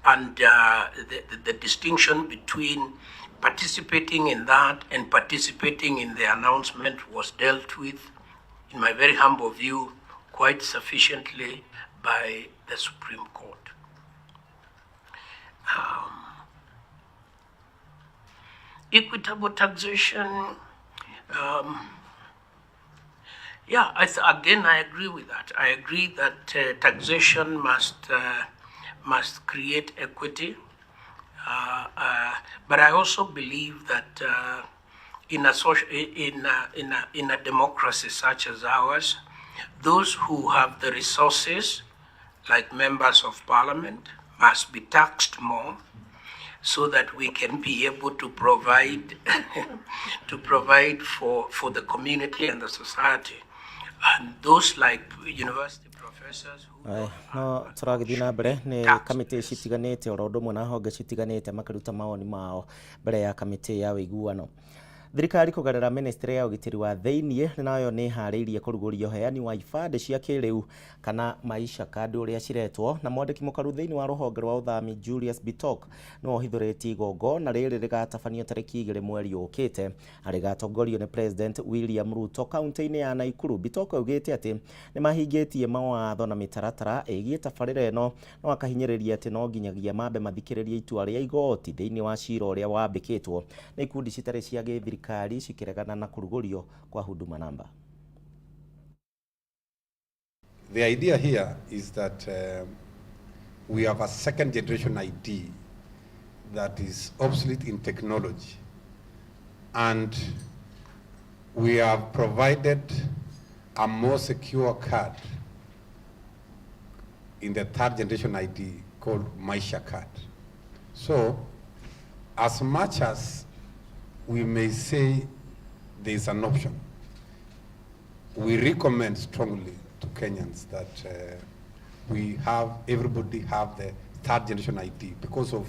And the distinction between participating in that and participating in the announcement was dealt with, in my very humble view, quite sufficiently by the Supreme Court. Equitable taxation, again, I agree with that. I agree that taxation must create equity. But I also believe that in a democracy such as ours, those who have the resources, like members of parliament, must be taxed more, so that we can be able to provide for the community and the society. And those like university professors no tũragĩthiĩ na mbere nĩ kamĩtĩ citiganĩte oro ũndũ ũmwe na honge citiganĩte makĩruta mawoni mao mbere ya kamĩtĩ ya ũiguano. Thirikari kugerera ministry ya ugitiri wa thĩinĩ nayo nĩ harĩirie kũrugũria ũheani wa ibandĩ cia kĩrĩu kana maisha card ũrĩa ciretwo, na mwandĩki mũkaru thĩinĩ wa rũhonge rwa ũthami Julius Bitok no ohithũrĩtie igongona rĩrĩ rĩgatabanio tarĩki 2 mweri ũkĩte rĩgatongorio nĩ President William Ruto kaunti-inĩ ya Nakuru. Bitok augĩte atĩ nĩ mahingĩtie mawatho na mĩtaratara ĩgiĩ tabarĩra ĩno, no akahinyĩrĩria atĩ no nginyagia mambe mathikĩrĩrie itua rĩa igoti thĩinĩ wa cira ũrĩa wambĩkĩtwo nĩ ikundi citarĩ cia gĩthirikari cikiregana na kurugũrio kwa huduma namba. The idea here is that we have a second generation ID that is obsolete in technology, and we have provided a more secure card in the third generation ID called Maisha card. So as much as we may say there is an option, we recommend strongly to Kenyans that everybody have the third generation ID because of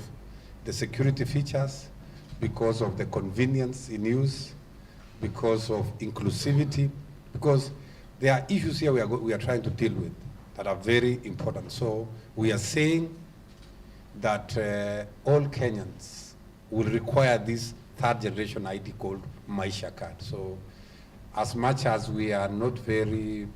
the security features, because of the convenience in use, because of inclusivity, because there are issues here we are trying to deal with that are very important. So we are saying that all Kenyans will require this third generation ID called Maisha card. So as much as we are not very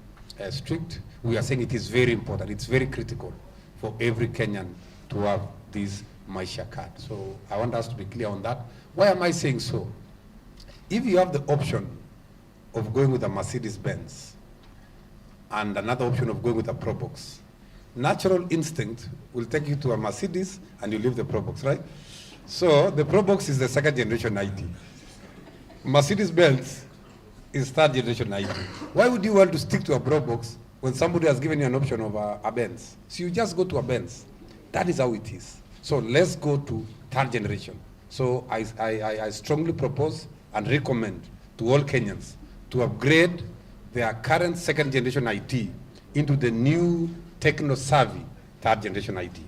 strict, we are saying it is very important, it's very critical for every Kenyan to have this Maisha card. So I want us to be clear on that. Why am I saying so? If you have the option of going with a Mercedes-Benz and another option of going with a Probox, natural instinct will take you to a Mercedes and you leave the Probox, right? So the Probox is the second generation ID. Mercedes-Benz is third generation ID. Why would you want to stick to a Probox when somebody has given you an option of a Benz? So you just go to a Benz. That is how it is. So let's go to third generation. So I strongly propose and recommend to all Kenyans to upgrade their current second generation ID into the new techno-savvy third generation ID.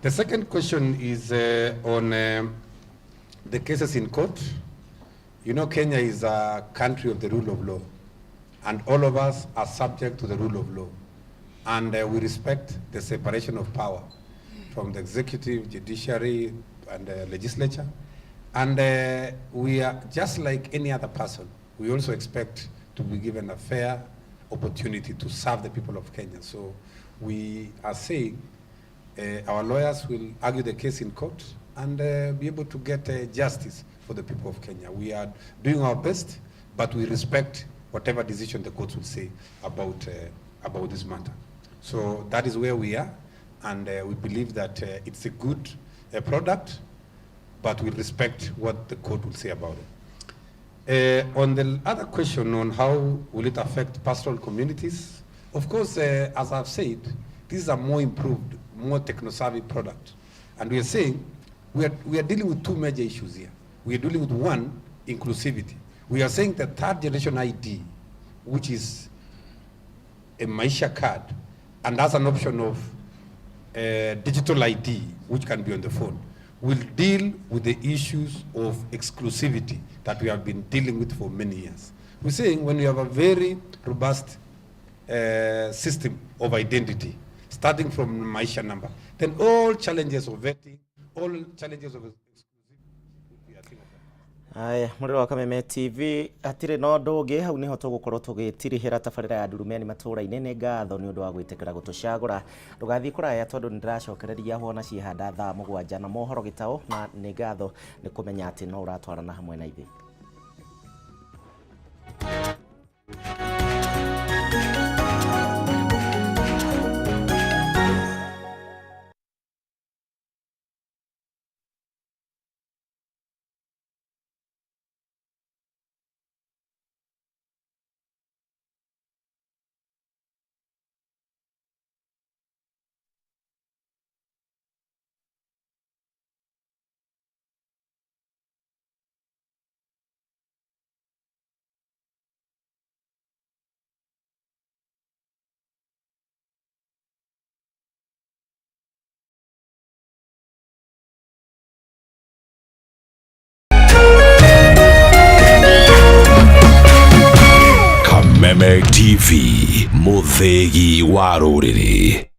The second question is on the cases in court. You know, Kenya is a country of the rule of law, and all of us are subject to the rule of law. And we respect the separation of power from the executive, judiciary, and legislature. And we are just like any other person. We also expect to be given a fair opportunity to serve the people of Kenya. So we are saying our lawyers will argue the case in court and be able to get justice for the people of Kenya. We are doing our best, but we respect whatever decision the courts will say about this matter. So that is where we are, and we believe that it's a good product, but we respect what the court will say about it. On the other question on how will it affect pastoral communities, of course, as I've said, this is a more improved, more techno-savvy product. And we are saying we are dealing with two major issues here. We are dealing with one, inclusivity. We are saying the third generation ID, which is a Maisha card, and as an option of digital ID, which can be on the phone, will deal with the issues of exclusivity that we have been dealing with for many years. We're saying when you have a very robust system of identity, starting from Maisha number, then all challenges of vetting, all challenges of Aya, mũrĩro wa Kameme TV hatirĩ na ũndũ ũngĩ, hau nĩho tũgũkorwo tũgĩtirihĩra tabarĩra ya Ndurumeni Matuura-ini. Nĩ ngatho nĩ ũndũ wa gwĩtĩkĩra gũtũcagũra. Ndũgathiĩ kũraya tondũ nĩ ndĩracokereria hona ciĩhanda thaa 7 na mohoro gĩtaũ, na nĩ ngatho nĩ kũmenya atĩ no ũratwarana hamwe na ithuĩ. Kameme TV, muthegi wa rũrĩrĩ.